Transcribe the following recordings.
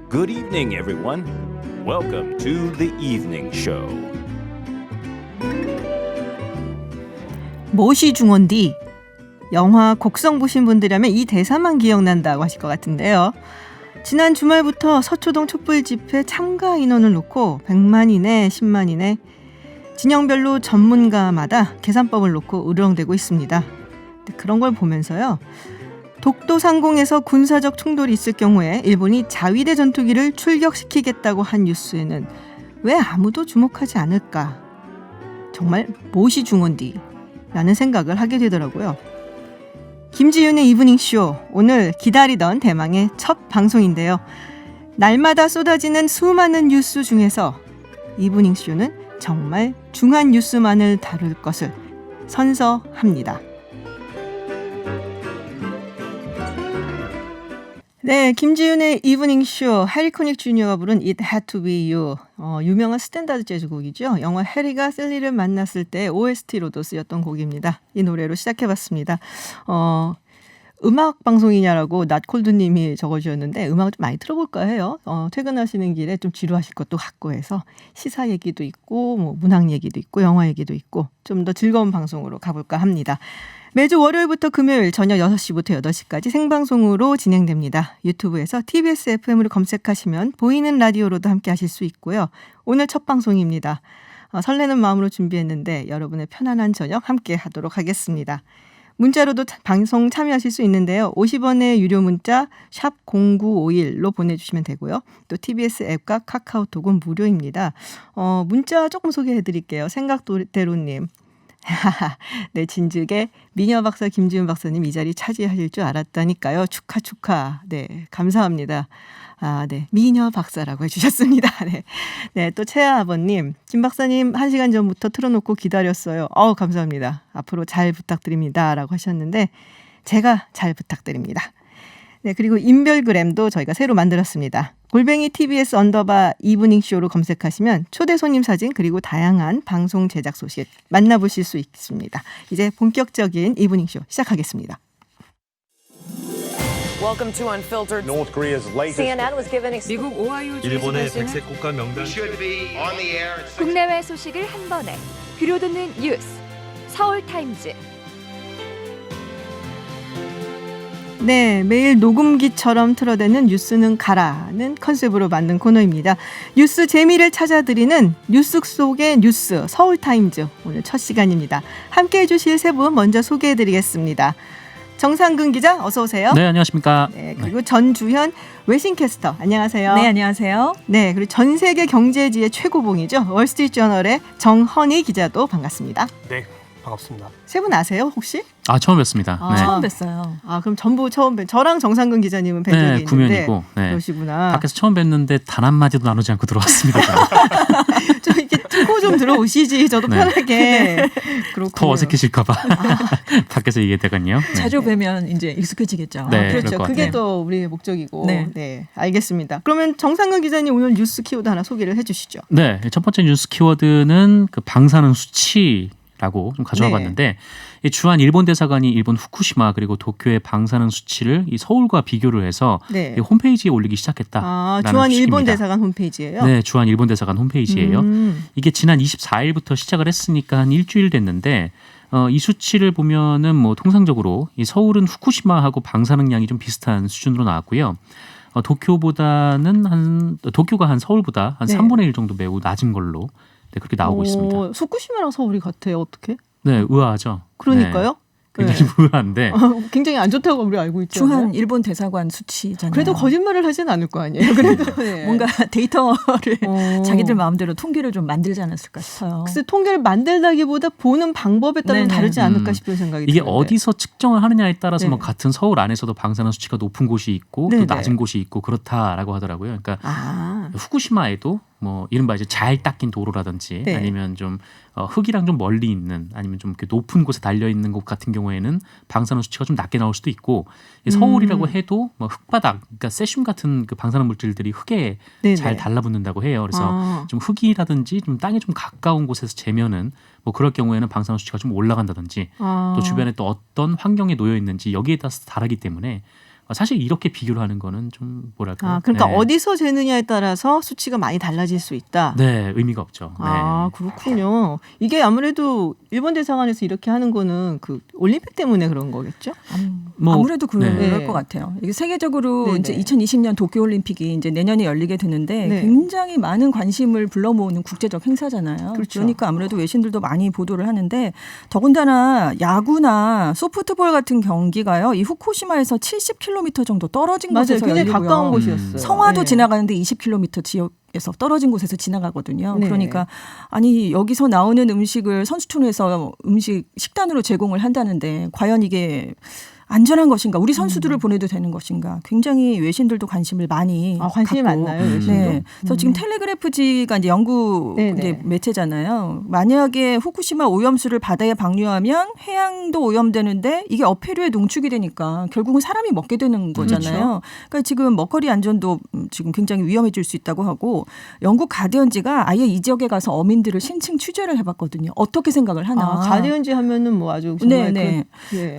Good evening, everyone. Welcome to the evening show. 무엇이 중원디? 영화 곡성 보신 분들이라면 이 대사만 기억난다고 하실 것 같은데요. 지난 주말부터 서초동 촛불 집회 참가 인원을 놓고 100만이네 10만이네 진영별로 전문가마다 계산법을 놓고 으르렁대고 있습니다. 그런 걸 보면서요. 독도 상공에서 군사적 충돌이 있을 경우에 일본이 자위대 전투기를 출격시키겠다고 한 뉴스에는 왜 아무도 주목하지 않을까? 정말 무엇이 중원디? 라는 생각을 하게 되더라고요. 김지윤의 이브닝쇼, 오늘 기다리던 대망의 첫 방송인데요. 날마다 쏟아지는 수많은 뉴스 중에서 이브닝쇼는 정말 중한 뉴스만을 다룰 것을 선서합니다. 네, 김지윤의 이브닝쇼, 해리 코닉 주니어가 부른 It Had to Be You, 유명한 스탠다드 재즈곡이죠. 영화 해리가 셀리를 만났을 때 OST로도 쓰였던 곡입니다. 이 노래로 시작해봤습니다. 음악 방송이냐라고 낫콜드님이 적어주셨는데 음악을 좀 많이 틀어볼까 해요. 퇴근하시는 길에 좀 지루하실 것도 같고 해서 시사 얘기도 있고 뭐 문학 얘기도 있고 영화 얘기도 있고 좀 더 즐거운 방송으로 가볼까 합니다. 매주 월요일부터 금요일 저녁 6시부터 8시까지 생방송으로 진행됩니다. 유튜브에서 TBS FM으로 검색하시면 보이는 라디오로도 함께 하실 수 있고요. 오늘 첫 방송입니다. 설레는 마음으로 준비했는데 여러분의 편안한 저녁 함께 하도록 하겠습니다. 문자로도 방송 참여하실 수 있는데요. 50원의 유료 문자 샵 0951로 보내주시면 되고요. 또 TBS 앱과 카카오톡은 무료입니다. 문자 조금 소개해드릴게요. 생각대로님. 네, 진즉에 미녀 박사 김지훈 박사님 이 자리 차지하실 줄 알았다니까요. 축하. 네, 감사합니다. 네, 미녀 박사라고 해주셨습니다. 네, 또 채아 아버님, 김 박사님 1시간 전부터 틀어놓고 기다렸어요. 감사합니다. 앞으로 잘 부탁드립니다라고 하셨는데 제가 잘 부탁드립니다. 네, 그리고 인별그램도 저희가 새로 만들었습니다. 골뱅이 TBS _ 이브닝쇼로 검색하시면 초대 손님 사진 그리고 다양한 방송 제작 소식 만나보실 수 있습니다. 이제 본격적인 이브닝쇼 시작하겠습니다. Welcome to Unfiltered. North Korea's latest. CNN was given 미국 오하이오 일본의 주에서는 백색 국가 명단 국내외 소식을 한 번에 들려듣는 뉴스 서울타임즈. 네, 매일 녹음기처럼 틀어대는 뉴스는 가라는 컨셉으로 만든 코너입니다. 뉴스 재미를 찾아드리는 뉴스 속의 뉴스 서울타임즈 오늘 첫 시간입니다. 함께해 주실 세 분 먼저 소개해드리겠습니다. 정상근 기자 어서 오세요. 네, 안녕하십니까. 네, 그리고 전주현 외신캐스터 안녕하세요. 네, 안녕하세요. 네, 그리고 전 세계 경제지의 최고봉이죠. 월스트리트저널의 정헌희 기자도 반갑습니다. 네, 반갑습니다. 세 분 아세요 혹시? 처음 뵀습니다. 네. 처음 뵀어요. 그럼 전부 처음 저랑 정상근 기자님은 뵌 적이 있는데 구면이고. 네. 그러시구나. 밖에서 처음 뵀는데 단 한마디도 나누지 않고 들어왔습니다. 좀 이렇게 듣고 좀 들어오시지. 저도 네. 편하게. 그렇군요. 더 어색해질까 봐. 밖에서 얘기했다간요. 네. 자주 뵈면 이제 익숙해지겠죠. 네. 그렇죠. 그럴 것 그게 같아요. 또 우리의 목적이고. 네. 네, 알겠습니다. 그러면 정상근 기자님 오늘 뉴스 키워드 하나 소개를 해주시죠. 네, 첫 번째 뉴스 키워드는 그 방사능 수치라고 좀 가져와 봤는데 이 주한 일본 대사관이 일본 후쿠시마 그리고 도쿄의 방사능 수치를 이 서울과 비교를 해서 네. 이 홈페이지에 올리기 시작했다. 주한 일본 대사관 홈페이지예요? 네, 주한 일본 대사관 홈페이지예요. 이게 지난 24일부터 시작을 했으니까 한 일주일 됐는데 이 수치를 보면은 뭐 통상적으로 이 서울은 후쿠시마하고 방사능량이 좀 비슷한 수준으로 나왔고요. 도쿄가 한 서울보다 한 네. 3분의 1 정도 매우 낮은 걸로 그렇게 나오고 있습니다. 후쿠시마랑 서울이 같아요. 어떻게? 네, 의아하죠. 그러니까요. 네, 굉장히 의아한데. 굉장히 안 좋다고 우리 알고 있죠. 주한 일본 대사관 수치잖아요. 그래도 거짓말을 하지는 않을 거 아니에요. 그래도 네. 뭔가 데이터를 자기들 마음대로 통계를 좀 만들지 않았을까 싶어요. 글쎄 통계를 만들다기보다 보는 방법에 따라 네네. 다르지 않을까 싶은 생각이 이게 드는데. 어디서 측정을 하느냐에 따라서 네. 뭐 같은 서울 안에서도 방사능 수치가 높은 곳이 있고 네네. 또 낮은 곳이 있고 그렇다라고 하더라고요. 그러니까 후쿠시마에도 뭐 이른바 이제 잘 닦인 도로라든지 네. 아니면 좀 흙이랑 좀 멀리 있는 아니면 좀 이렇게 높은 곳에 달려 있는 곳 같은 경우에는 방사능 수치가 좀 낮게 나올 수도 있고 서울이라고 해도 뭐 흙바닥, 그러니까 세슘 같은 그 방사능 물질들이 흙에 네네. 잘 달라붙는다고 해요. 그래서 좀 흙이라든지 좀 땅에 좀 가까운 곳에서 재면은 뭐 그럴 경우에는 방사능 수치가 좀 올라간다든지 또 주변에 또 어떤 환경에 놓여 있는지 여기에 따라서 다르기 때문에 사실 이렇게 비교를 하는 거는 좀 뭐랄까. 그러니까 네. 어디서 재느냐에 따라서 수치가 많이 달라질 수 있다. 네, 의미가 없죠. 네. 그렇군요. 이게 아무래도 일본 대사관에서 이렇게 하는 거는 그 올림픽 때문에 그런 거겠죠? 아무래도 그럴 네. 것 같아요. 이게 세계적으로 네네. 이제 2020년 도쿄올림픽이 이제 내년에 열리게 되는데 네. 굉장히 많은 관심을 불러모으는 국제적 행사잖아요. 그렇죠. 그러니까 아무래도 외신들도 많이 보도를 하는데 더군다나 야구나 소프트볼 같은 경기가요. 이 후쿠시마에서 70km 정도 떨어진 맞아요. 곳에서 굉장히 열리고요. 가까운 곳이었어요. 성화도 네. 지나가는데 20km 지역에서 떨어진 곳에서 지나가거든요. 네. 그러니까 아니 여기서 나오는 음식을 선수촌에서 식단으로 제공을 한다는데 과연 이게 안전한 것인가? 우리 선수들을 보내도 되는 것인가? 굉장히 외신들도 관심을 많이 관심이 갖고. 많나요, 외신도? 네. 그래서 지금 텔레그래프지가 이제 영국 네네. 이제 매체잖아요. 만약에 후쿠시마 오염수를 바다에 방류하면 해양도 오염되는데 이게 어패류에 농축이 되니까 결국은 사람이 먹게 되는 거잖아요. 그렇죠. 그러니까 지금 먹거리 안전도 지금 굉장히 위험해질 수 있다고 하고 영국 가디언지가 아예 이 지역에 가서 어민들을 신층 취재를 해봤거든요. 어떻게 생각을 하나? 가디언지 하면은 뭐 아주 정말 네네.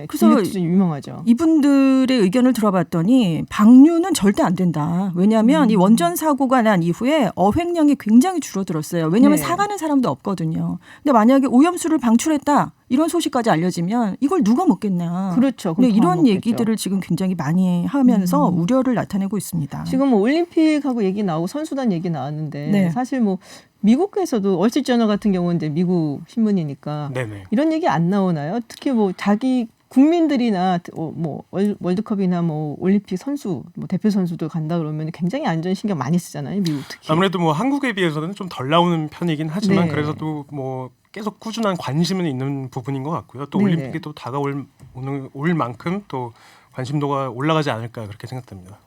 그래서 유명하죠. 이분들의 의견을 들어봤더니 방류는 절대 안 된다. 왜냐하면 이 원전 사고가 난 이후에 어획량이 굉장히 줄어들었어요. 왜냐하면 네. 사가는 사람도 없거든요. 근데 만약에 오염수를 방출했다. 이런 소식까지 알려지면 이걸 누가 먹겠냐. 그렇죠. 근데 그럼 더 이런 먹겠죠. 얘기들을 지금 굉장히 많이 하면서 우려를 나타내고 있습니다. 지금 뭐 올림픽하고 얘기 나오고 선수단 얘기 나왔는데 네. 사실 뭐 미국에서도 월스트리트저널 같은 경우는 이제 미국 신문이니까 네네. 이런 얘기 안 나오나요? 특히 뭐 자기 국민들이나 뭐 월드컵이나 뭐 올림픽 선수, 뭐 대표 선수들 간다 그러면 굉장히 안전 신경 많이 쓰잖아요, 미국 특히. 아무래도 뭐 한국에 비해서는 좀 덜 나오는 편이긴 하지만 네. 그래서도 뭐 계속 꾸준한 관심은 있는 부분인 것 같고요. 또 네네. 올림픽이 또 올 만큼 또 관심도가 올라가지 않을까 그렇게 생각됩니다.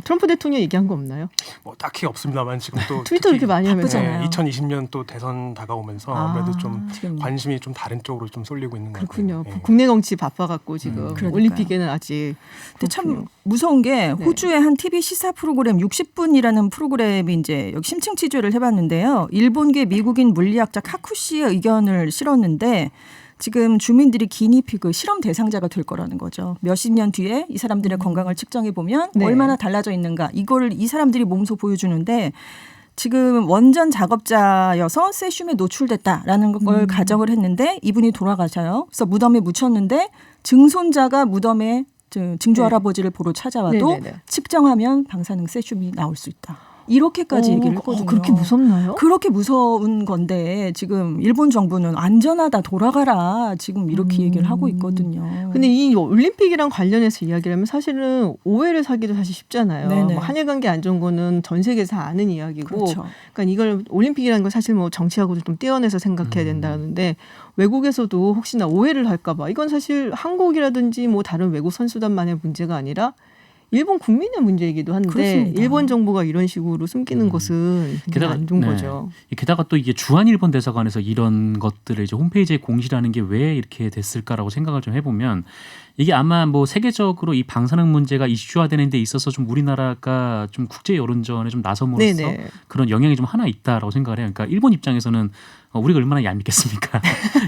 트럼프 대통령 얘기한 거 없나요? 뭐 딱히 없습니다만 지금 또 트위터 이렇게 많이 하면서. 바쁘잖아요. 2020년 또 대선 다가오면서 아무래도 좀 지금 관심이 좀 다른 쪽으로 좀 쏠리고 있는 것 그렇군요. 같아요. 예. 국내 정치 바빠갖고 지금 그러니까요. 올림픽에는 아직. 근데 참 그렇군요. 무서운 게 네. 호주의 한 TV 시사 프로그램 60분이라는 프로그램이 이제 여기 심층 취재를 해봤는데요. 일본계 미국인 물리학자 카쿠 씨의 의견을 실었는데 지금 주민들이 기니피그 실험 대상자가 될 거라는 거죠. 몇십 년 뒤에 이 사람들의 건강을 측정해 보면 네. 얼마나 달라져 있는가. 이거를 이 사람들이 몸소 보여주는데 지금 원전 작업자여서 세슘에 노출됐다라는 걸 가정을 했는데 이분이 돌아가셔요. 그래서 무덤에 묻혔는데 증손자가 무덤에 증조 네. 할아버지를 보러 찾아와도 네네네. 측정하면 방사능 세슘이 나올 수 있다. 이렇게까지 얘기를 했거든요. 그렇게 무섭나요? 그렇게 무서운 건데 지금 일본 정부는 안전하다 돌아가라 지금 이렇게 얘기를 하고 있거든요. 근데 이 올림픽이랑 관련해서 이야기를 하면 사실은 오해를 사기도 사실 쉽잖아요. 네네. 뭐 한일 관계 안 좋은 거는 전 세계에서 아는 이야기고. 그렇죠. 그러니까 이걸 올림픽이라는 건 사실 뭐 정치하고도 좀 떼어내서 생각해야 된다는데 외국에서도 혹시나 오해를 할까 봐 이건 사실 한국이라든지 뭐 다른 외국 선수단만의 문제가 아니라 일본 국민의 문제이기도 한데 그렇습니다. 일본 정부가 이런 식으로 숨기는 것은 굉장히 안 좋은 거죠. 게다가 또 이게 주한 일본 대사관에서 이런 것들을 이제 홈페이지에 공시하는 게 왜 이렇게 됐을까라고 생각을 좀 해보면 이게 아마 뭐 세계적으로 이 방사능 문제가 이슈화되는 데 있어서 좀 우리나라가 좀 국제 여론전에 좀 나섬으로써 네네. 그런 영향이 좀 하나 있다라고 생각을 해요. 그러니까 일본 입장에서는 우리가 얼마나 얄밉겠습니까?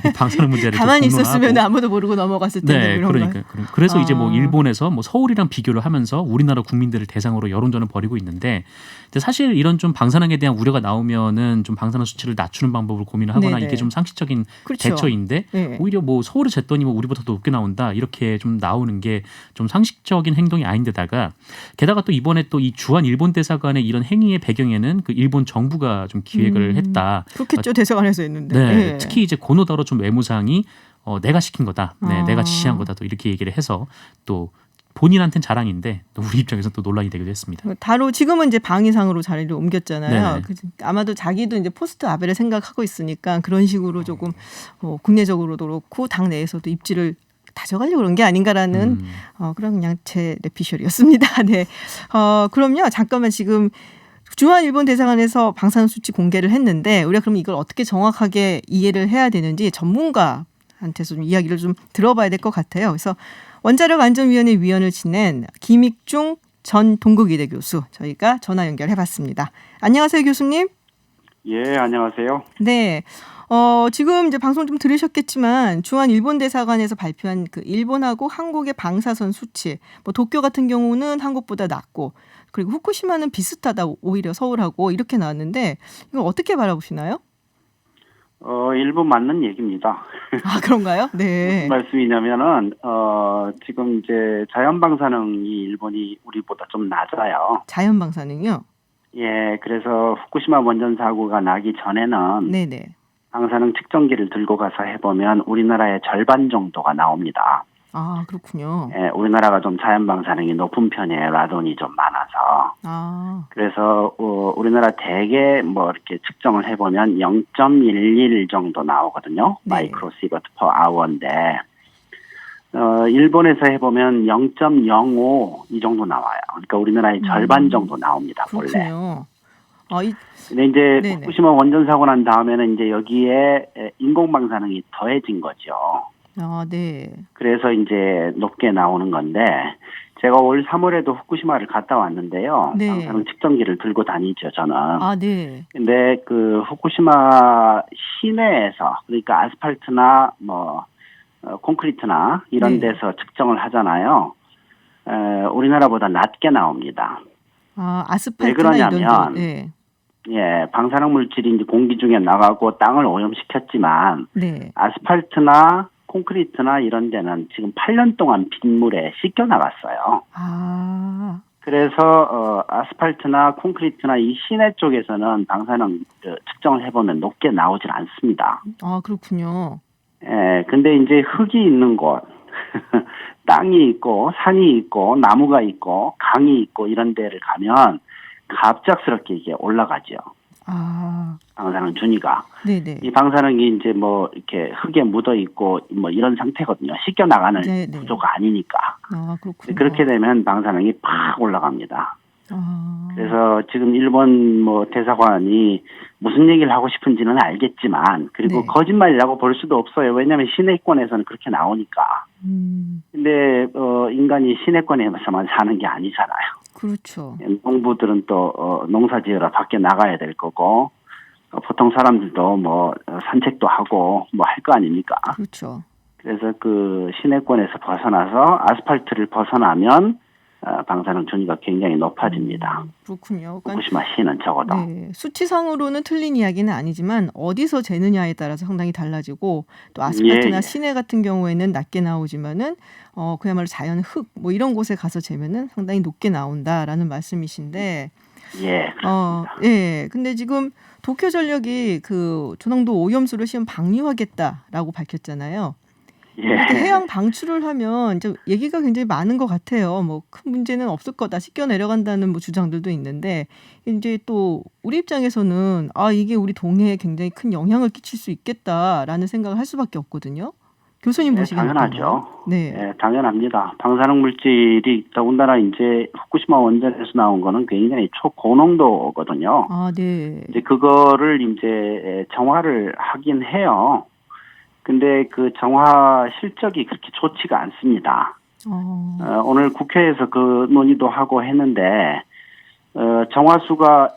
이 방사능 문제를 가만히 좀 있었으면 공론화하고. 아무도 모르고 넘어갔을 텐데 네, 그런 그러니까 그래서 이제 뭐 아. 일본에서 뭐 서울이랑 비교를 하면서 우리나라 국민들을 대상으로 여론전을 벌이고 있는데 근데 사실 이런 좀 방사능에 대한 우려가 나오면은 좀 방사능 수치를 낮추는 방법을 고민을 하거나 네네. 이게 좀 상식적인 그렇죠. 대처인데 네. 오히려 뭐 서울을 쟀더니 뭐 우리보다 더 높게 나온다 이렇게 좀 나오는 게 좀 상식적인 행동이 아닌데다가 게다가 또 이번에 또 이 주한 일본 대사관의 이런 행위의 배경에는 그 일본 정부가 좀 기획을 했다. 그렇겠죠. 대사관에서 했는데. 네, 네. 특히 이제 고노다로 좀 외무상이 내가 시킨 거다, 네, 아. 내가 지시한 거다 또 이렇게 얘기를 해서 또 본인한테는 자랑인데 또 우리 입장에서 또 논란이 되기도 했습니다. 다로 지금은 이제 방위상으로 자리를 옮겼잖아요. 네네. 아마도 자기도 이제 포스트 아베를 생각하고 있으니까 그런 식으로 조금 국내적으로도 그렇고 당 내에서도 입지를 다져가려고 그런 게 아닌가라는 그런 그냥 제 레피셜이었습니다. 네. 그럼요. 잠깐만 지금 주한 일본 대사관에서 방사능 수치 공개를 했는데 우리가 그럼 이걸 어떻게 정확하게 이해를 해야 되는지 전문가한테서 좀 이야기를 좀 들어봐야 될 것 같아요. 그래서 원자력안전위원회 위원을 지낸 김익중 전 동국이대 교수 저희가 전화 연결해봤습니다. 안녕하세요 교수님. 예, 안녕하세요. 네. 지금 이제 방송 좀 들으셨겠지만 주한 일본 대사관에서 발표한 그 일본하고 한국의 방사선 수치, 뭐 도쿄 같은 경우는 한국보다 낮고 그리고 후쿠시마는 비슷하다 오히려 서울하고 이렇게 나왔는데 이걸 어떻게 바라보시나요? 일부 맞는 얘기입니다. 아 그런가요? 네. 무슨 말씀이냐면은 지금 이제 자연 방사능이 일본이 우리보다 좀 낮아요. 자연 방사능요? 예, 그래서 후쿠시마 원전 사고가 나기 전에는 네네. 방사능 측정기를 들고 가서 해보면 우리나라의 절반 정도가 나옵니다. 아 그렇군요. 예, 우리나라가 좀 자연 방사능이 높은 편이에요. 라돈이 좀 많아서. 아 그래서 우리나라 대개 뭐 이렇게 측정을 해보면 0.11 정도 나오거든요. 네. 마이크로시버트 퍼 아워인데 일본에서 해보면 0.05 이 정도 나와요. 그러니까 우리나라의 절반 정도 나옵니다. 원래. 그렇군요. 근데 이제 네네. 후쿠시마 원전 사고 난 다음에는 이제 여기에 인공 방사능이 더해진 거죠. 아 네. 그래서 이제 높게 나오는 건데 제가 올 3월에도 후쿠시마를 갔다 왔는데요. 네. 방사능 측정기를 들고 다니죠, 저는. 아 네. 근데 그 후쿠시마 시내에서 그러니까 아스팔트나 뭐 콘크리트나 이런 네. 데서 측정을 하잖아요. 우리나라보다 낮게 나옵니다. 아 왜 아스팔트나 이런 그러냐면 데. 네. 예, 방사능 물질이 이제 공기 중에 나가고 땅을 오염시켰지만 네. 아스팔트나 콘크리트나 이런 데는 지금 8년 동안 빗물에 씻겨 나갔어요. 아. 그래서 아스팔트나 콘크리트나 이 시내 쪽에서는 방사능 측정을 해보면 높게 나오질 않습니다. 아 그렇군요. 예, 근데 이제 흙이 있는 곳, 땅이 있고 산이 있고 나무가 있고 강이 있고 이런 데를 가면 갑작스럽게 이게 올라가죠. 아. 방사능 준위가. 네네. 이 방사능이 이제 뭐 이렇게 흙에 묻어 있고 뭐 이런 상태거든요. 씻겨 나가는 네네. 구조가 아니니까. 아 그렇군요. 그렇게 되면 방사능이 팍 올라갑니다. 아. 그래서 지금 일본 뭐 대사관이 무슨 얘기를 하고 싶은지는 알겠지만 그리고 네. 거짓말이라고 볼 수도 없어요. 왜냐하면 시내권에서는 그렇게 나오니까. 근데 인간이 시내권에서만 사는 게 아니잖아요. 그렇죠. 농부들은 또 농사지으러 밖에 나가야 될 거고 보통 사람들도 뭐 산책도 하고 뭐 할 거 아닙니까? 그렇죠. 그래서 그 시내권에서 벗어나서 아스팔트를 벗어나면 방사능 준위가 굉장히 높아집니다. 그렇군요. 그러니까 후쿠시마 시는 적어도. 네, 수치상으로는 틀린 이야기는 아니지만 어디서 재느냐에 따라서 상당히 달라지고 또 아스팔트나 예. 시내 같은 경우에는 낮게 나오지만은 그야말로 자연 흙 뭐 이런 곳에 가서 재면은 상당히 높게 나온다라는 말씀이신데 예. 예. 근데 지금 도쿄전력이 그 조낭도 오염수를 시험 방류하겠다라고 밝혔잖아요. 이렇게 예. 해양 방출을 하면 이제 얘기가 굉장히 많은 것 같아요. 뭐 큰 문제는 없을 거다, 씻겨 내려간다는 뭐 주장들도 있는데 이제 또 우리 입장에서는 이게 우리 동해에 굉장히 큰 영향을 끼칠 수 있겠다라는 생각을 할 수밖에 없거든요. 교수님 보시기에는 당연하죠. 어떤가요? 네. 예, 당연합니다. 방사능 물질이 더군다나 이제 후쿠시마 원전에서 나온 거는 굉장히 초고농도거든요. 아, 네. 이제 그거를 이제 정화를 하긴 해요. 근데 그 정화 실적이 그렇게 좋지가 않습니다. 오늘 국회에서 그 논의도 하고 했는데 정화수가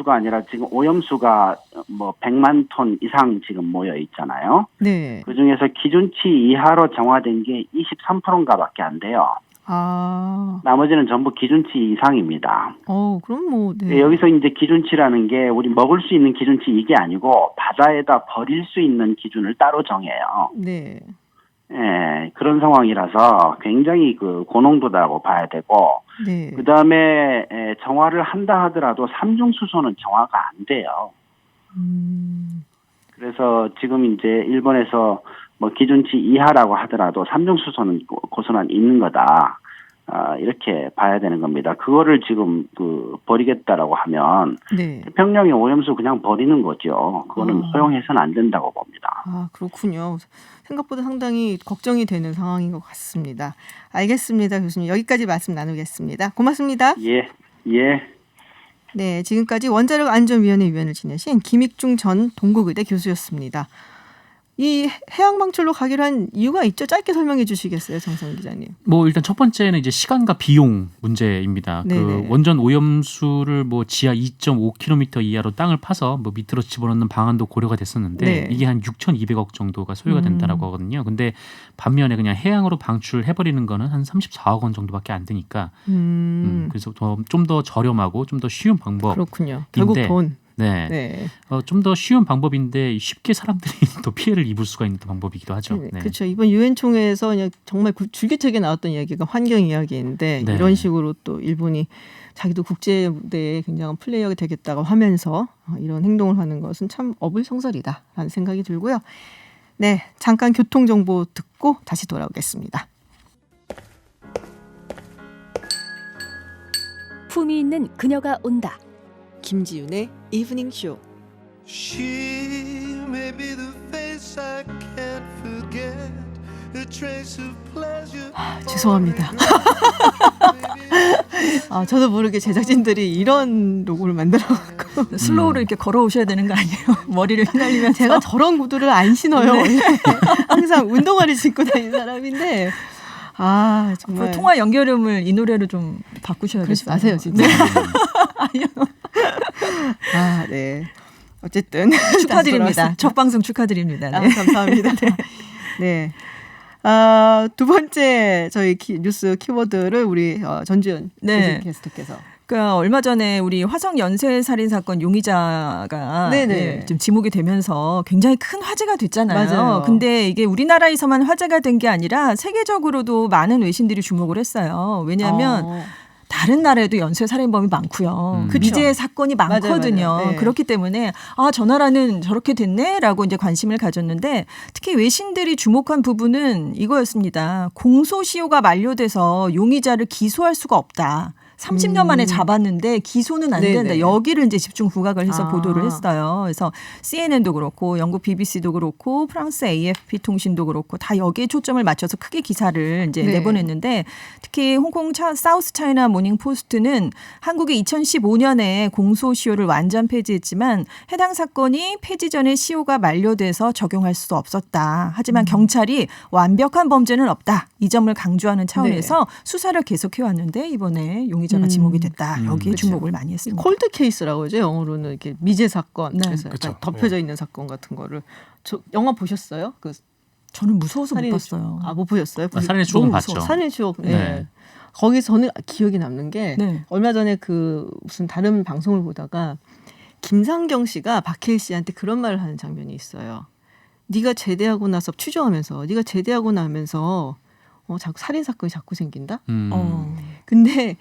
아니라 지금 오염수가 뭐 100만 톤 이상 지금 모여 있잖아요. 네. 그 중에서 기준치 이하로 정화된 게 23%인가밖에 안 돼요. 아. 나머지는 전부 기준치 이상입니다. 그럼 뭐 네. 여기서 이제 기준치라는 게 우리 먹을 수 있는 기준치 이게 아니고 바다에다 버릴 수 있는 기준을 따로 정해요. 네. 예, 그런 상황이라서 굉장히 그 고농도다라고 봐야 되고, 네. 그 다음에 정화를 한다 하더라도 삼중수소는 정화가 안 돼요. 그래서 지금 이제 일본에서 뭐 기준치 이하라고 하더라도 삼중수소는 고스란히 있는 거다. 이렇게 봐야 되는 겁니다. 그거를 지금 그 버리겠다라고 하면 네. 태평양의 오염수 그냥 버리는 거죠. 그거는 허용해서는 안 된다고 봅니다. 아, 그렇군요. 생각보다 상당히 걱정이 되는 상황인 것 같습니다. 알겠습니다, 교수님. 여기까지 말씀 나누겠습니다. 고맙습니다. 예, 예. 네, 지금까지 원자력 안전위원회 위원을 지내신 김익중 전 동국의대 교수였습니다. 이 해양 방출로 가기로 한 이유가 있죠. 짧게 설명해 주시겠어요, 정성 기자님? 뭐 일단 첫 번째는 이제 시간과 비용 문제입니다. 그 네네. 원전 오염수를 뭐 지하 2.5km 이하로 땅을 파서 뭐 밑으로 집어넣는 방안도 고려가 됐었는데 네. 이게 한 6,200억 정도가 소요가 된다라고 하거든요. 근데 반면에 그냥 해양으로 방출해 버리는 거는 한 34억 원 정도밖에 안 드니까 그래서 좀 더 저렴하고 좀 더 쉬운 방법. 그렇군요. 결국 돈. 네. 네. 좀 더 쉬운 방법인데 쉽게 사람들이 또 피해를 입을 수가 있는 방법이기도 하죠. 네. 그렇죠. 이번 유엔 총회에서 그냥 정말 줄기차게 나왔던 이야기가 환경 이야기인데 네. 이런 식으로 또 일본이 자기도 국제 무대에 굉장한 플레이어가 되겠다고 하면서 이런 행동을 하는 것은 참 어불성설이다라는 생각이 들고요. 네, 잠깐 교통 정보 듣고 다시 돌아오겠습니다. 품이 있는 그녀가 온다. 김지윤의 이브닝 쇼. She may be the face I can't forget, a trace of pleasure. 죄송합니다. 저도 모르게 제작진들이 이런 로고를 만들어갖고 슬로우를 이렇게 걸어오셔야 되는 거 아니에요? 머리를 휘날리면서. 제가 저런 구두를 안 신어요. 네. 항상 운동화를 신고 다니는 사람인데 정말 통화 연결음을 이 노래로 좀 바꾸셔야겠어요. 그러지 마세요, 진짜. 네. 어쨌든 축하드립니다. 첫 방송 축하드립니다. 네. 감사합니다. 네. 두 번째 저희 뉴스 키워드를 우리 전주현 게스트께서. 그러니까 얼마 전에 우리 화성 연쇄 살인 사건 용의자가 좀 지목이 되면서 굉장히 큰 화제가 됐잖아요. 맞아요. 근데 이게 우리나라에서만 화제가 된 게 아니라 세계적으로도 많은 외신들이 주목을 했어요. 왜냐하면 다른 나라에도 연쇄 살인범이 많고요. 미제 사건이 많거든요. 맞아요. 네. 그렇기 때문에 저 나라는 저렇게 됐네라고 이제 관심을 가졌는데 특히 외신들이 주목한 부분은 이거였습니다. 공소시효가 만료돼서 용의자를 기소할 수가 없다. 30년 만에 잡았는데 기소는 안 된다. 네네. 여기를 이제 집중 부각을 해서 보도를 했어요. 그래서 CNN도 그렇고 영국 BBC도 그렇고 프랑스 AFP 통신도 그렇고 다 여기에 초점을 맞춰서 크게 기사를 이제 내보냈는데 특히 홍콩 사우스 차이나 모닝 포스트는 한국이 2015년에 공소시효를 완전 폐지했지만 해당 사건이 폐지 전에 시효가 만료돼서 적용할 수 없었다. 하지만 경찰이 완벽한 범죄는 없다. 이 점을 강조하는 차원에서 수사를 계속해왔는데 이번에 용의자가 지목이 됐다. 여기에 주목을 많이 했습니다. 콜드 케이스라고 하죠. 영어로는 이렇게 미제 사건. 네. 그래서 약간 그쵸. 덮여져 있는 사건 같은 거를. 영화 보셨어요? 저는 무서워서 못 봤어요. 못 보셨어요? 살인의 추억은 봤죠. 살인의 추억. 네. 네. 거기서 저는 기억이 남는 게 얼마 전에 무슨 다른 방송을 보다가 김상경 씨가 박해일 씨한테 그런 말을 하는 장면이 있어요. 네가 제대하고 나서 추정하면서 네가 제대하고 나면서 자꾸 살인 사건이 자꾸 생긴다. 근데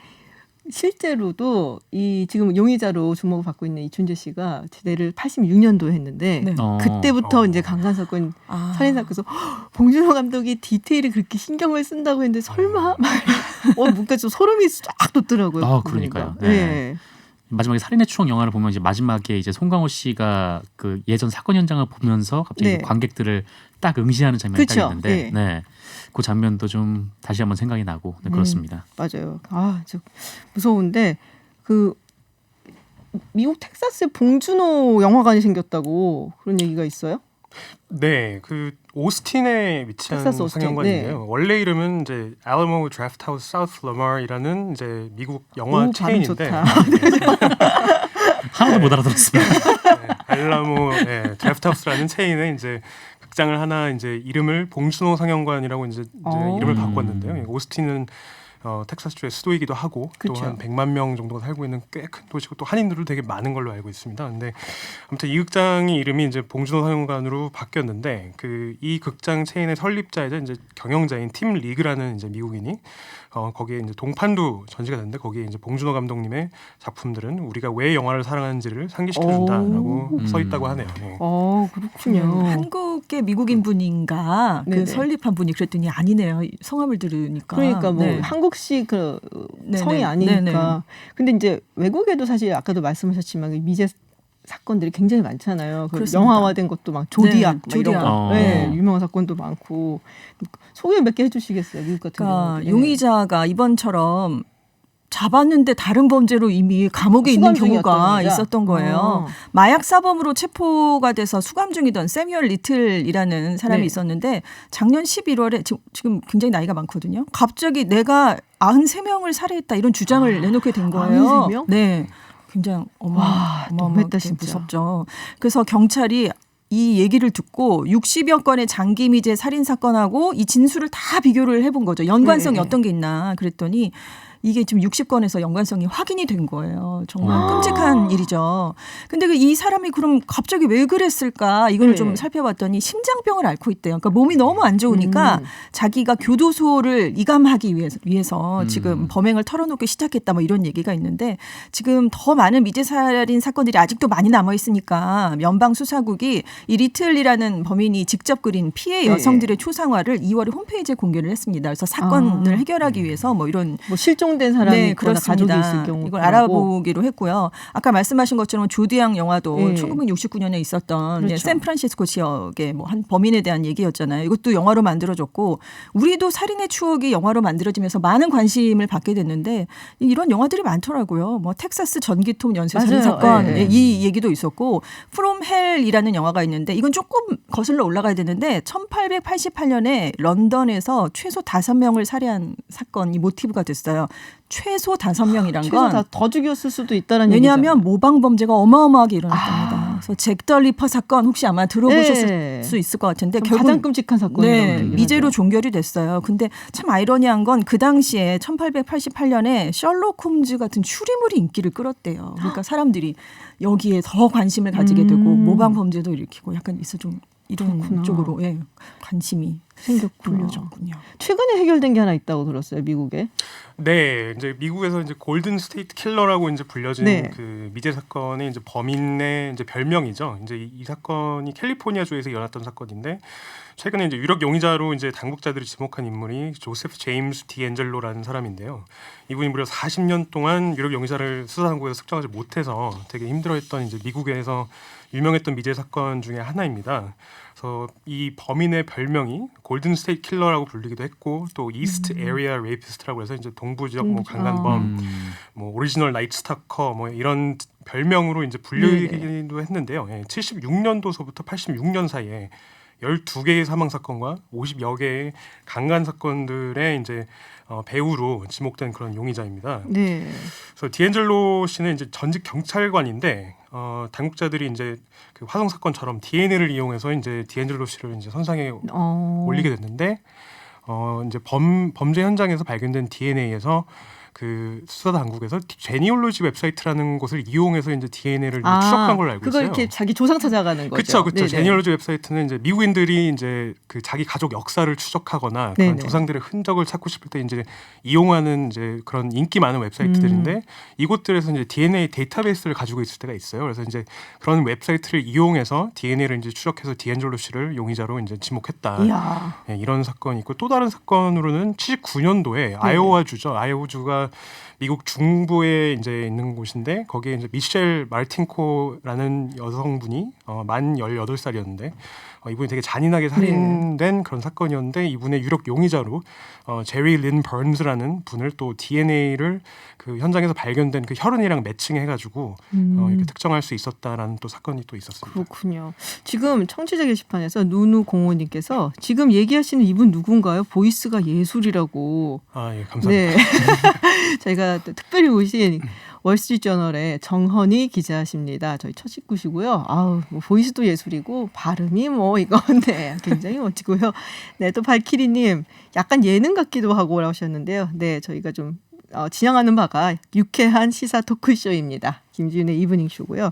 실제로도 이 지금 용의자로 주목을 받고 있는 이춘재 씨가 제대를 86년도에 했는데 그때부터 이제 강간 사건, 살인 사건에서 봉준호 감독이 디테일을 그렇게 신경을 쓴다고 했는데 설마 뭔가 좀 소름이 쫙 돋더라고요. 그러니까요. 네. 마지막에 살인의 추억 영화를 보면 이제 마지막에 이제 송강호 씨가 그 예전 사건 현장을 보면서 갑자기 관객들을 딱 응시하는 장면이 딱 있는데, 그 장면도 좀 다시 한번 생각이 나고 그렇습니다. 맞아요. 저 무서운데 미국 텍사스에 봉준호 영화관이 생겼다고 그런 얘기가 있어요? 네, 그 오스틴에 위치한 텍사스 상영관인데요. 원래 이름은 이제 알라모 드래프트하우스 사우스 러마이라는 이제 미국 영화 체인인데 하나도 못 알아들었습니다. 알라모 드래프트하우스라는 체인의 이제 극장을 하나 이제 이름을 봉준호 상영관이라고 이제 이름을 바꿨는데요. 오스틴은 텍사스주의 수도이기도 하고 또 한 100만 명 정도가 살고 있는 꽤 큰 도시고 또 한인들도 되게 많은 걸로 알고 있습니다. 근데 아무튼 이 극장이 이름이 이제 봉준호 상영관으로 바뀌었는데 이 극장 체인의 설립자이자 이제 경영자인 팀 리그라는 이제 미국인이 거기에 이제 동판도 전시가 됐는데 거기에 이제 봉준호 감독님의 작품들은 우리가 왜 영화를 사랑하는지를 상기시켜준다라고 써 있다고 하네요. 네. 그렇군요. 한국의 미국인 분인가 그 설립한 분이 그랬더니 아니네요. 성함을 들으니까. 그러니까 한국식 성이 아니니까. 근데 이제 외국에도 사실 아까도 말씀하셨지만 미제 사건들이 굉장히 많잖아요. 영화화된 것도 막 조디악, 이런 거. 유명한 사건도 많고. 소개 몇 개 해주시겠어요? 미국 같은 경우. 용의자가 이번처럼 잡았는데 다른 범죄로 이미 감옥에 있는 수감 경우가 중이었던 있었던 거예요. 마약 사범으로 체포가 돼서 수감 중이던 세뮤얼 리틀이라는 사람이 네. 있었는데 작년 11월에 지금 굉장히 나이가 많거든요. 갑자기 내가 93명을 살해했다 이런 주장을 내놓게 된 거예요. 93명? 네. 굉장히 너무했다, 어마어마하게 진짜. 무섭죠. 그래서 경찰이 이 얘기를 듣고 60여 건의 장기미제 살인 사건하고 이 진술을 다 비교를 해본 거죠. 연관성이 네. 어떤 게 있나 그랬더니 이게 지금 60건에서 연관성이 확인이 된 거예요. 정말 끔찍한 일이죠. 근데 이 사람이 그럼 갑자기 왜 그랬을까 이걸 네. 좀 살펴봤더니 심장병을 앓고 있대요. 그러니까 몸이 너무 안 좋으니까 자기가 교도소를 이감하기 위해서 지금 범행을 털어놓기 시작했다 뭐 이런 얘기가 있는데 지금 더 많은 미제살인 사건들이 아직도 많이 남아 있으니까 연방수사국이 이 리틀이라는 범인이 직접 그린 피해 여성들의 초상화를 2월에 홈페이지에 공개를 했습니다. 그래서 사건을 해결하기 위해서 뭐 이런 뭐 실종된 사람이 있거나 가족이 있을 경우 이걸 알아보기로 했고요. 아까 말씀하신 것처럼 조디앙 영화도 1969년에 있었던 그렇죠. 샌프란시스코 지역의 뭐 한 범인에 대한 얘기였잖아요. 이것도 영화로 만들어졌고 우리도 살인의 추억이 영화로 만들어지면서 많은 관심을 받게 됐는데 이런 영화들이 많더라고요. 뭐 텍사스 전기톱 연쇄 살인 사건 이 얘기도 있었고 From Hell이라는 영화가 있는데 이건 조금 거슬러 올라가야 되는데 1888년에 런던에서 최소 5명을 살해한 사건이 모티브가 됐어요. 최소 5명이란 건 최소 더 죽였을 수도 있다는 왜냐하면 얘기잖아요. 모방 범죄가 어마어마하게 일어났답니다. 그래서 잭 더 리퍼 사건 혹시 아마 들어보셨을 수 있을 것 같은데 결국 가장 끔찍한 사건이라고 미제로 종결이 됐어요. 근데 참 아이러니한 건 그 당시에 1888년에 셜록 홈즈 같은 추리물이 인기를 끌었대요. 그러니까 사람들이 여기에 더 관심을 가지게 되고 모방 범죄도 일으키고 약간 있어 좀 이런 그렇구나. 쪽으로 관심이 불려졌군요. 최근에 해결된 게 하나 있다고 들었어요, 미국에. 네, 이제 미국에서 이제 골든 스테이트 킬러라고 이제 불려진 네. 그 미제 사건의 이제 범인의 이제 별명이죠. 이제 이 사건이 캘리포니아주에서 일어났던 사건인데 최근에 이제 유력 용의자로 이제 당국자들이 지목한 인물이 조세프 제임스 디앤젤로라는 사람인데요. 이분이 무려 40년 동안 유력 용의자를 수사당국에서 특정하지 못해서 되게 힘들어했던 이제 미국에서 유명했던 미제 사건 중에 하나입니다. 그래서 이 범인의 별명이 골든 스테이트 킬러라고 불리기도 했고 또 이스트 에리아 레이피스트라고 해서 이제 동부 지역 뭐 강간범, 뭐 오리지널 나이트 스타커 뭐 이런 별명으로 이제 불리기도 했는데요. 76년도서부터 86년 사이에 12개의 사망 사건과 50여 개의 강간 사건들의 이제 배우로 지목된 그런 용의자입니다. 네. 그래서 디앤젤로 씨는 이제 전직 경찰관인데 당국자들이 이제 그 화성 사건처럼 DNA를 이용해서 이제 디앤젤로 씨를 이제 선상에 올리게 됐는데 이제 범죄 현장에서 발견된 DNA에서 그 수사 당국에서 제니올로지 웹사이트라는 곳을 이용해서 이제 DNA를 추적한 걸로 알고 있어요. 그거 이렇게 자기 조상 찾아가는 그렇죠, 거죠. 그렇죠. 제니올로지 웹사이트는 이제 미국인들이 이제 그 자기 가족 역사를 추적하거나 그런 조상들의 흔적을 찾고 싶을 때 이제 이용하는 이제 그런 인기 많은 웹사이트들인데 이곳들에서 이제 DNA 데이터베이스를 가지고 있을 때가 있어요. 그래서 이제 그런 웹사이트를 이용해서 DNA를 이제 추적해서 디앤젤로 씨를 용의자로 이제 지목했다. 네, 이런 사건이 있고 또 다른 사건으로는 79년도에 아이오와주죠. 아이오와주가 미국 중부에 이제 있는 곳인데 거기에 이제 미셸 마르틴코라는 여성분이 만 18살이었는데 이분이 되게 잔인하게 살인된 그런 사건이었는데 이분의 유력 용의자로 제리 린 버언즈라는 분을 또 DNA를 그 현장에서 발견된 그 혈흔이랑 매칭해가지고 이렇게 특정할 수 있었다라는 또 사건이 또 있었습니다. 그렇군요. 지금 청취자 게시판에서 누누공호님께서 지금 얘기하시는 이분 누군가요? 보이스가 예술이라고. 아, 예, 감사합니다. 네. 저희가 또 특별히 모신 월스트리트저널의 정헌희 기자십니다. 저희 첫 식구시고요. 아우, 뭐 보이스도 예술이고 발음이 뭐 이건 네, 굉장히 멋지고요. 네, 또 발키리님 약간 예능 같기도 하고 하셨는데요. 네, 저희가 좀 진행하는 바가 유쾌한 시사 토크쇼입니다. 김지윤의 이브닝 쇼고요.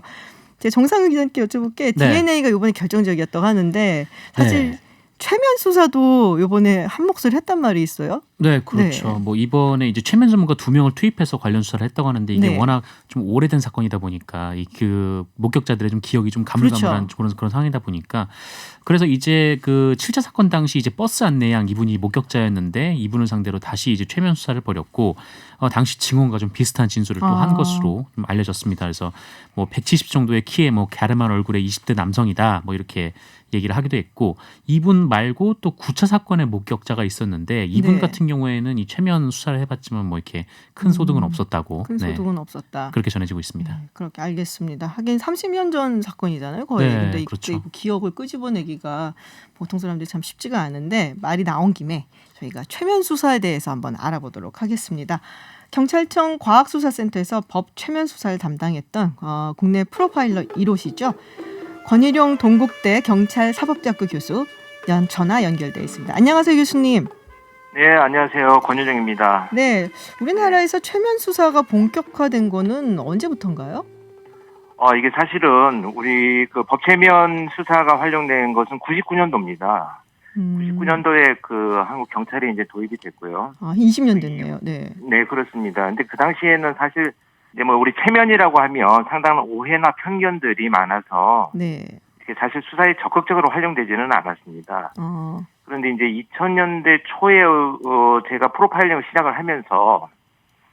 제 정상근 기자님께 여쭤볼게. 네. DNA가 이번에 결정적이었다고 하는데 사실 최면 수사도 이번에 한 몫을 했단 말이 있어요. 네, 그렇죠. 네. 뭐 이번에 이제 최면 전문가 2명을 투입해서 관련 수사를 했다고 하는데 이게 네. 워낙 좀 오래된 사건이다 보니까 이 그 목격자들의 좀 기억이 좀 가물가물한 그런 상황이다 보니까 그래서 이제 그 7차 사건 당시 이제 버스 안내양 이분이 목격자였는데 이분을 상대로 다시 이제 최면 수사를 벌였고 당시 증언과 좀 비슷한 진술을 또 한 것으로 좀 알려졌습니다. 그래서 뭐 170 정도의 키에 뭐 갸름한 얼굴의 20대 남성이다 뭐 이렇게 얘기를 하기도 했고 이분 말고 또 9차 사건의 목격자가 있었는데 이분 네. 같은 경우에는 이 최면 수사를 해봤지만 뭐 이렇게 큰 소득은 없었다고 큰 소득은 없었다. 그렇게 전해지고 있습니다. 네, 그렇게 알겠습니다. 하긴 30년 전 사건이잖아요, 거의. 네, 근데 그렇죠. 이때 기억을 끄집어내기가 보통 사람들이 참 쉽지가 않은데 말이 나온 김에 저희가 최면 수사에 대해서 한번 알아보도록 하겠습니다. 경찰청 과학수사센터에서 법 최면 수사를 담당했던 국내 프로파일러 1호시죠. 권일용 동국대 경찰사법대학교 교수 전화 연결돼 있습니다. 안녕하세요, 교수님. 네, 안녕하세요. 권유정입니다. 네, 우리나라에서 최면 수사가 본격화된 거는 언제부터인가요? 이게 사실은 우리 그 법체면 수사가 활용된 것은 99년도입니다. 99년도에 그 한국 경찰이 이제 도입이 됐고요. 20년 됐네요. 네. 네, 그렇습니다. 근데 그 당시에는 사실 이제 뭐 우리 체면이라고 하면 상당한 오해나 편견들이 많아서 네. 이게 사실 수사에 적극적으로 활용되지는 않았습니다. 그런데 이제 2000년대 초에 제가 프로파일링을 시작을 하면서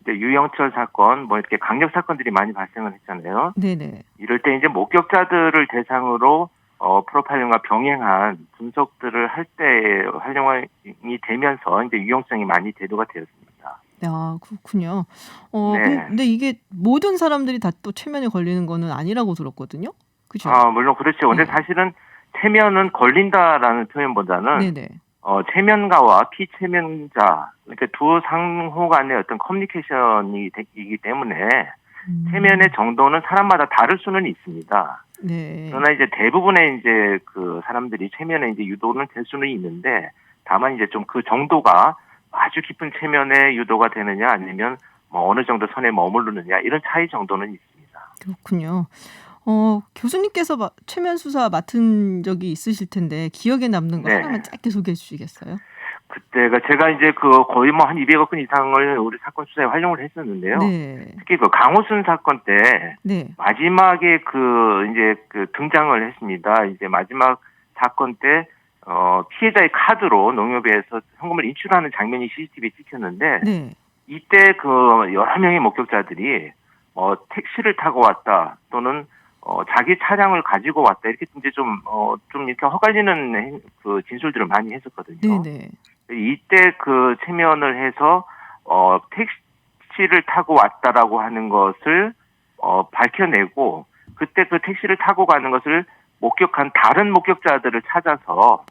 이제 유영철 사건, 뭐 이렇게 강력 사건들이 많이 발생을 했잖아요. 네네. 이럴 때 이제 목격자들을 대상으로 프로파일링과 병행한 분석들을 할 때 활용이 되면서 이제 유용성이 많이 대두가 되었습니다. 아, 그렇군요. 네. 근데 이게 모든 사람들이 다 또 최면에 걸리는 거는 아니라고 들었거든요. 그렇죠? 물론 그렇죠. 근데 네. 사실은 체면은 걸린다라는 표현보다는 네네. 체면가와 피체면자, 그러니까 두 상호 간의 어떤 커뮤니케이션이기 때문에 체면의 정도는 사람마다 다를 수는 있습니다. 네. 그러나 이제 대부분의 이제 그 사람들이 체면에 이제 유도는 될 수는 있는데 다만 이제 좀 그 정도가 아주 깊은 체면에 유도가 되느냐 아니면 뭐 어느 정도 선에 머무르느냐 이런 차이 정도는 있습니다. 그렇군요. 교수님께서 최면 수사 맡은 적이 있으실 텐데 기억에 남는 거 네. 하나만 짧게 소개해 주시겠어요? 그때가 제가 이제 그 거의 뭐 한 200억 건 이상을 우리 사건 수사에 활용을 했었는데요. 네. 특히 그 강호순 사건 때 네. 마지막에 그 이제 그 등장을 했습니다. 이제 마지막 사건 때 피해자의 카드로 농협에서 현금을 인출하는 장면이 CCTV에 찍혔는데 네. 이때 그 여러 명의 목격자들이 택시를 타고 왔다 또는 자기 차량을 가지고 왔다 이렇게 이제 좀 이렇게 헛갈리는 그 진술들을 많이 했었거든요. 네네. 이때 그 체면을 해서 택시를 타고 왔다라고 하는 것을 밝혀내고 그때 그 택시를 타고 가는 것을 목격한 다른 목격자들을 찾아서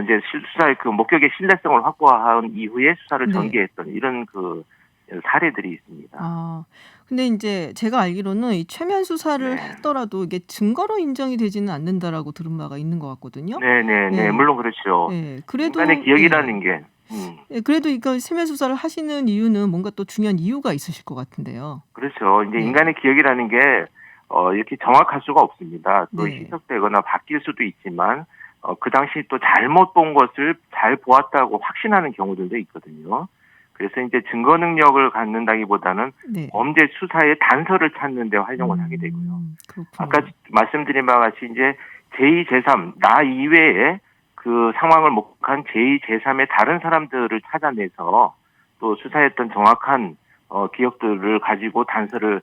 이제 수사의 그 목격의 신뢰성을 확보한 이후에 수사를 네. 전개했던 이런 그 사례들이 있습니다. 근데 이제 제가 알기로는 이 최면 수사를 네. 했더라도 이게 증거로 인정이 되지는 않는다라고 들은 바가 있는 것 같거든요. 네네네, 네. 물론 그렇죠. 네. 그래도 인간의 기억이라는 게. 네, 그래도 이거 최면 수사를 하시는 이유는 뭔가 또 중요한 이유가 있으실 것 같은데요. 그렇죠. 이제 네. 인간의 기억이라는 게 이렇게 정확할 수가 없습니다. 또 네. 희석되거나 바뀔 수도 있지만 그 당시 또 잘못 본 것을 잘 보았다고 확신하는 경우들도 있거든요. 그래서 이제 증거 능력을 갖는다기보다는 네. 범죄 수사의 단서를 찾는 데 활용을 하게 되고요. 그렇군요. 아까 말씀드린 바와 같이 이제 제2, 제3, 나 이외에 그 상황을 목격한 제2, 제3의 다른 사람들을 찾아내서 또 수사했던 정확한 기억들을 가지고 단서를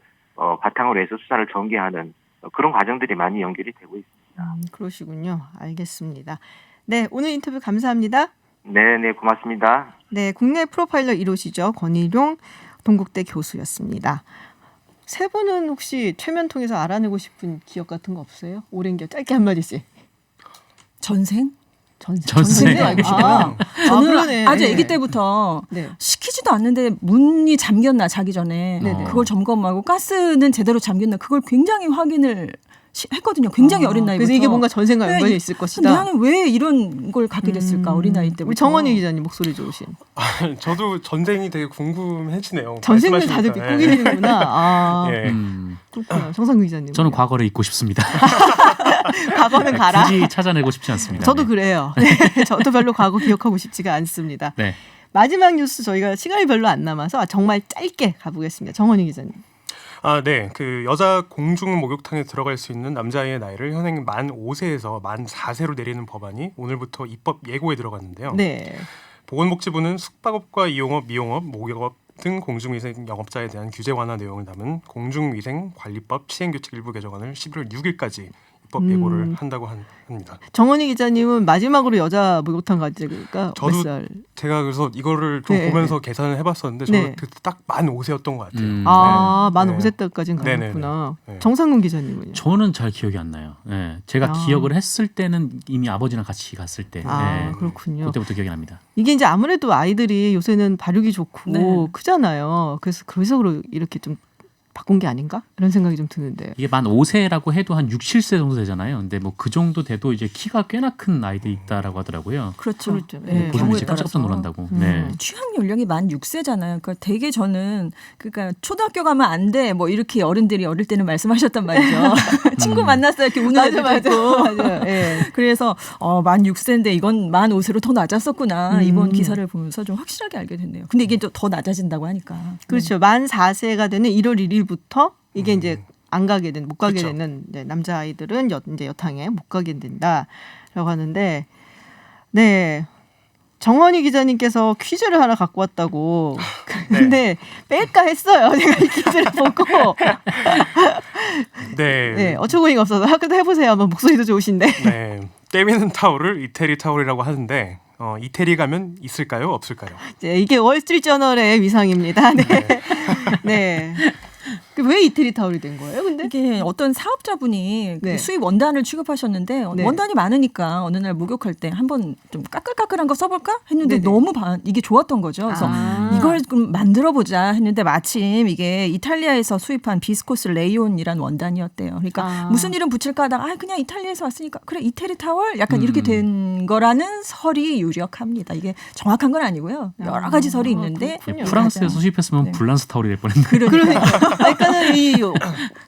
바탕으로 해서 수사를 전개하는 그런 과정들이 많이 연결이 되고 있습니다. 그러시군요. 알겠습니다. 네, 오늘 인터뷰 감사합니다. 네, 고맙습니다. 네, 국내 프로파일러 1호시죠. 권일용 동국대 교수였습니다. 세 분은 혹시 최면 통해서 알아내고 싶은 기억 같은 거 없어요? 오랜 기억 짧게 한마디씩. 전생? 전생도 알고 싶어요. 저는 그러네. 아주 아기 때부터 네. 시키지도 않는데 문이 잠겼나 자기 전에 네네. 그걸 점검하고 가스는 제대로 잠겼나 그걸 굉장히 확인을 했거든요. 굉장히 어린 나이부터. 그래서 이게 뭔가 전생과 연관이 네, 있을 것이다. 나는 왜 이런 걸 갖게 됐을까 어린 나이 때부터. 우리 정원희 기자님 목소리 좋으신. 저도 전생이 되게 궁금해지네요. 전생을 다들 말씀하시니까. 믿고 계시는구나. 예. 그렇구나. 정상근 기자님. 저는 과거를 잊고 싶습니다. 과거는 가라. 굳이 찾아내고 싶지 않습니다. 저도 네. 그래요. 네, 저도 별로 과거 기억하고 싶지가 않습니다. 네. 마지막 뉴스 저희가 시간이 별로 안 남아서 정말 짧게 가보겠습니다. 정원희 기자님. 네. 그 여자 공중 목욕탕에 들어갈 수 있는 남자아이의 나이를 현행 만 5세에서 만 4세로 내리는 법안이 오늘부터 입법 예고에 들어갔는데요. 네. 보건복지부는 숙박업과 이용업, 미용업, 목욕업 등 공중위생 영업자에 대한 규제 완화 내용을 담은 공중위생관리법 시행규칙 일부 개정안을 11월 6일까지 입법 예고를 한다고 합니다. 정원희 기자님은 마지막으로 여자 목욕탕 가지가 몇 저도 살? 제가 그래서 이거를 좀 보면서 계산을 해봤었는데 저도 그때 딱 만 5세였던 것 같아요. 만 5세 때까지는 가셨구나. 정상근 기자님은요? 저는 잘 기억이 안 나요. 네. 제가 기억을 했을 때는 이미 아버지랑 같이 갔을 때. 그렇군요. 그때부터 기억이 납니다. 이게 이제 아무래도 아이들이 요새는 발육이 좋고 크잖아요. 그래서 이렇게 좀 바꾼 게 아닌가? 이런 생각이 좀 드는데. 이게 만 5세라고 해도 한 6, 7세 정도 되잖아요. 근데 뭐 그 정도 돼도 이제 키가 꽤나 큰 아이들이 있다라고 하더라고요. 그렇죠. 네. 보시면 이제 깜짝깜짝 놀란다고. 네. 취향 연령이 만 6세잖아요. 그러니까 되게 저는 그러니까 초등학교 가면 안 돼. 뭐 이렇게 어른들이 어릴 때는 말씀하셨단 말이죠. 친구 만났어요. 이렇게 우는 애들 있고. 맞아요. 네. 그래서 만 6세인데 이건 만 5세로 더 낮았었구나. 이번 기사를 보면서 좀 확실하게 알게 됐네요. 근데 이게 더 낮아진다고 하니까. 그렇죠. 만 4세가 되는 1월 1일부터 이게 이제 못 가게 되는 남자 아이들은 이제 여탕에 못 가게 된다라고 하는데, 네. 정원희 기자님께서 퀴즈를 하나 갖고 왔다고. 근데 뺄까 했어요. 제가 이 퀴즈를 보고. 네. 어처구니가 없어서 학교도 해보세요. 한번 목소리도 좋으신데. 네. 때미는 타올을 이태리 타올이라고 하는데 이태리 가면 있을까요? 없을까요? 이게 월스트리트저널의 위상입니다. 네. 네. 왜 이태리 타올이 된 거예요? 근데 이게 어떤 사업자분이 수입 원단을 취급하셨는데 원단이 많으니까 어느 날 목욕할 때 한번 좀 까끌까끌한 거 써볼까 했는데 너무 이게 좋았던 거죠. 그래서 이걸 좀 만들어보자 했는데 마침 이게 이탈리아에서 수입한 비스코스 레이온이란 원단이었대요. 그러니까 무슨 이름 붙일까 하다가 그냥 이탈리아에서 왔으니까 그래 이태리 타월 약간 이렇게 된 거라는 설이 유력합니다. 이게 정확한 건 아니고요. 여러 가지 설이 있는데 프랑스에서 수입했으면 블란스 타올이 될 뻔했네요. 그러니까 이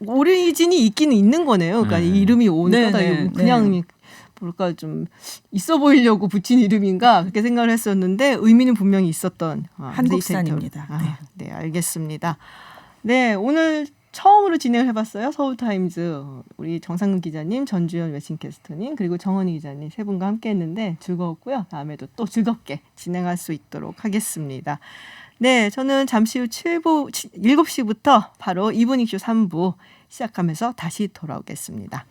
오리진이 있기는 있는 거네요. 그러니까 이 이름이 오니까 그냥 뭘까 좀 있어 보이려고 붙인 이름인가 그렇게 생각을 했었는데 의미는 분명히 있었던 한국산입니다. 네, 알겠습니다. 네, 오늘 처음으로 진행을 해봤어요. 서울타임즈 우리 정상근 기자님, 전주현 웨싱캐스터님 그리고 정원희 기자님 세 분과 함께했는데 즐거웠고요. 다음에도 또 즐겁게 진행할 수 있도록 하겠습니다. 네, 저는 잠시 후 7시부터 바로 이브닝쇼 3부 시작하면서 다시 돌아오겠습니다.